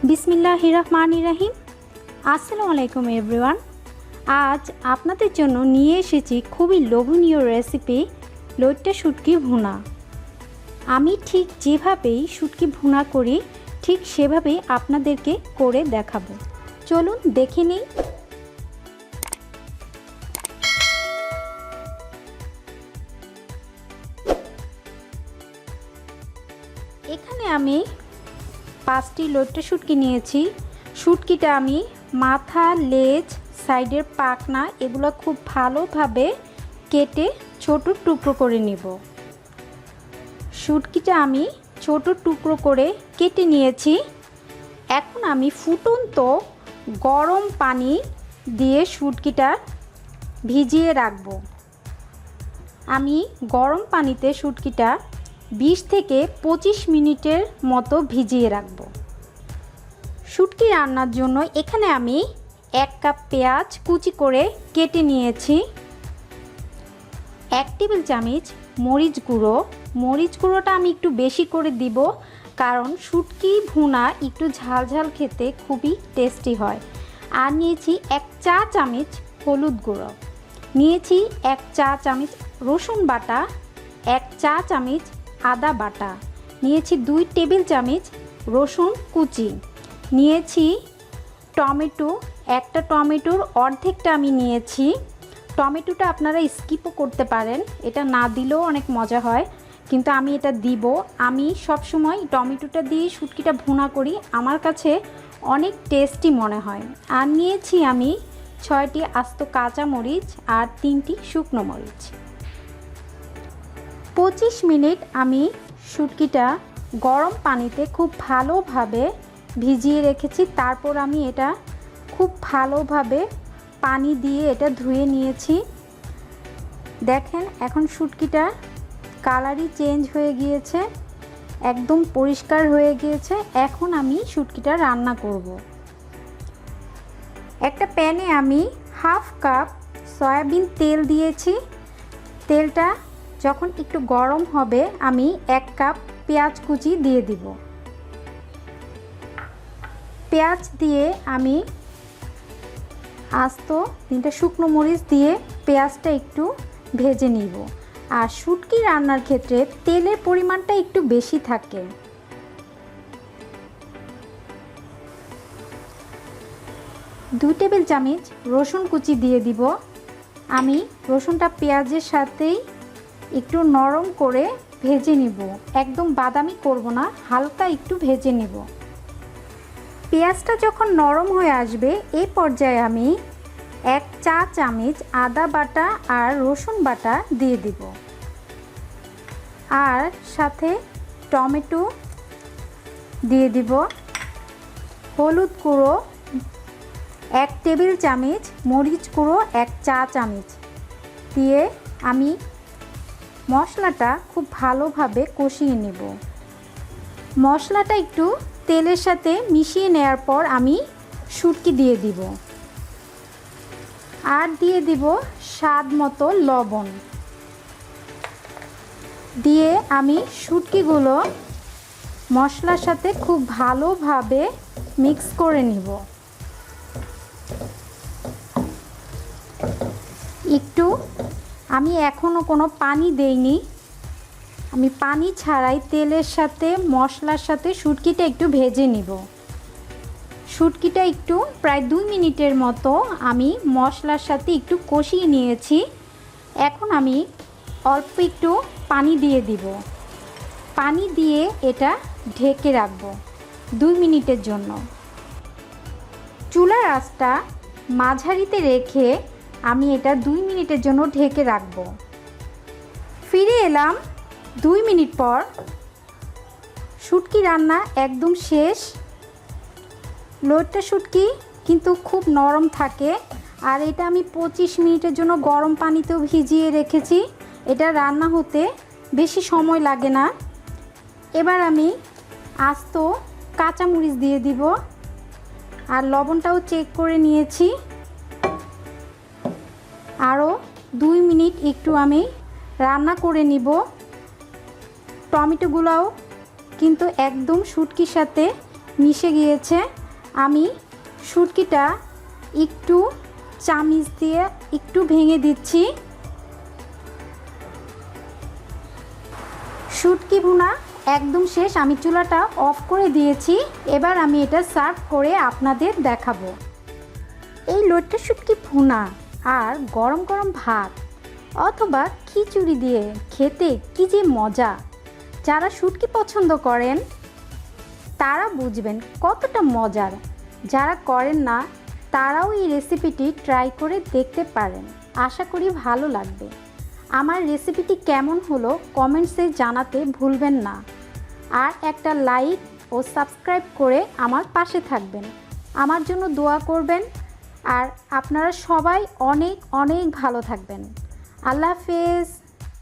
বিসমিল্লাহির রহমানির রহিম। আসসালামু আলাইকুম এভরিওয়ান। আজ আপনাদের জন্য নিয়ে এসেছি খুবই লোভনীয় রেসিপি, লইট্টা শুটকি ভুনা। আমি ঠিক যেভাবেই শুটকি ভুনা করি ঠিক সেভাবেই আপনাদেরকে করে দেখাবো। চলুন দেখে নিই। এখানে আমি 5টি লইট্টা শুটকি নিয়েছি। শুটকিটা আমি মাথা, লেজ, সাইডের পাখনা এগুলো খুব ভালোভাবে কেটে ছোট টুকরো করে নিব। শুটকিটা আমি ছোট টুকরো করে কেটে নিয়েছি। এখন আমি ফুটন্ত গরম পানি দিয়ে শুটকিটা ভিজিয়ে রাখব। আমি গরম পানিতে শুটকিটা 20 থেকে 25 মিনিটের মতো ভিজিয়ে রাখব। শুটকি রান্নার জন্য এখানে আমি 1 কাপ পেঁয়াজ কুচি করে কেটে নিয়েছি। 1 টেবিল চামচ মরিচ গুঁড়ো। মরিচ গুঁড়োটা আমি একটু বেশি করে দিব, কারণ শুটকি ভুনা একটু ঝালঝাল খেতে খুবই টেস্টি হয়। আর নিয়েছি 1 চা চামচ হলুদ গুঁড়ো, নিয়েছি 1 চা চামচ রসুন বাটা, 1 চা চামচ আদা বাটা, নিয়েছি 2 টেবিল চামচ রসুন কুচি, নিয়েছি টমেটো, একটা টমেটোর অর্ধেকটা আমি নিয়েছি। টমেটোটা আপনারা স্কিপও করতে পারেন, এটা না দিলেও অনেক মজা হয়, কিন্তু আমি এটা দিব। আমি সবসময় টমেটোটা দিয়ে শুটকিটা ভুনা করি, আমার কাছে অনেক টেস্টি মনে হয়। আর নিয়েছি আমি 6টি আস্ত কাঁচা মরিচ আর 3টি শুকনো মরিচ। 25 মিনিট আমি শুটকিটা গরম পানিতে খুব ভালোভাবে ভিজিয়ে রেখেছি। তারপর আমি এটা খুব ভালোভাবে পানি দিয়ে এটা ধুয়ে নিয়েছি। দেখেন এখন শুটকিটা কালারই চেঞ্জ হয়ে গিয়েছে, একদম পরিষ্কার হয়ে গিয়েছে। এখন আমি শুটকিটা রান্না করব। একটা প্যানে আমি 1/2 কাপ সয়াবিন তেল দিয়েছি। তেলটা যখন একটু গরম হবে আমি 1 কাপ পেঁয়াজ কুচি দিয়ে দিব। পেঁয়াজ দিয়ে আমি আস্ত 3টা শুকনো মরিচ দিয়ে পেঁয়াজটা একটু ভেজে নিব। আর শুটকি রান্নার ক্ষেত্রে তেলের পরিমাণটা একটু বেশি থাকে। দু টেবিল চামচ রসুন কুচি দিয়ে দিব। আমি রসুনটা পেঁয়াজের সাথেই একটু নরম করে ভেজে নিব, একদম বাদামি করব না, হালকা একটু ভেজে নিব। পেঁয়াজটা যখন নরম হয়ে আসবে এই পর্যায়ে আমি 1 চা চামচ আদা বাটা আর রসুন বাটা দিয়ে দিব। আর সাথে টমেটো দিয়ে দিব। হলুদ গুঁড়ো 1 টেবিল চামচ, মরিচ গুঁড়ো 1 চা চামচ দিয়ে আমি মশলাটা খুব ভালোভাবে কষিয়ে নেব। মশলাটা একটু তেলের সাথে মিশিয়ে নেওয়ার পর আমি শুটকি দিয়ে দিব। আর দিয়ে দিব স্বাদ মতো লবণ। দিয়ে আমি শুটকিগুলো মশলার সাথে খুব ভালোভাবে মিক্স করে নিব। একটু আমি এখনও কোনো পানি দেইনি, আমি পানি ছাড়াই তেলের সাথে মশলার সাথে শুটকিটা একটু ভেজে নিব। শুটকিটা একটু প্রায় 2 মিনিটের মতো আমি মশলার সাথে একটু কষিয়ে নিয়েছি। এখন আমি অল্প একটু পানি দিয়ে দিব। পানি দিয়ে এটা ঢেকে রাখবো 2 মিনিটের জন্য। চুলার আঁচটা মাঝারিতে রেখে আমি এটা 2 মিনিটের জন্য ঢেকে রাখব। ফিরে এলাম 2 মিনিট পর। শুটকি রান্না একদম শেষ। লইট্টা শুটকি কিন্তু খুব নরম থাকে। আর এটা আমি 25 মিনিটের জন্য গরম পানিতেও ভিজিয়ে রেখেছি, এটা রান্না হতে বেশি সময় লাগে না। এবার আমি আস্ত কাঁচামরিচ দিয়ে দিব। আর লবণটাও চেক করে নিয়েছি। আরও 2 মিনিট একটু আমি রান্না করে নিব। টমেটোগুলোও কিন্তু একদম শুটকির সাথে মিশে গিয়েছে। আমি শুটকিটা একটু চামচ দিয়ে একটু ভেঙে দিচ্ছি। শুটকি ভুনা একদম শেষ, আমি চুলাটা অফ করে দিয়েছি। এবার আমি এটা সার্ভ করে আপনাদের দেখাবো। এই লইট্টা শুটকি ভুনা আর গরম গরম ভাত অথবা খিচুড়ি দিয়ে খেতে কি যে মজা। যারা শুটকি পছন্দ করেন তারা বুঝবেন কতটা মজার, যারা করেন না তারাও এই রেসিপিটি ট্রাই করে দেখতে পারেন। আশা করি ভালো লাগবে। আমার রেসিপিটি কেমন হলো কমেন্টসে জানাতে ভুলবেন না। আর একটা লাইক ও সাবস্ক্রাইব করে আমার পাশে থাকবেন, আমার জন্য দোয়া করবেন। আর আপনারা সবাই অনেক অনেক ভালো থাকবেন। আল্লাহ হাফেজ।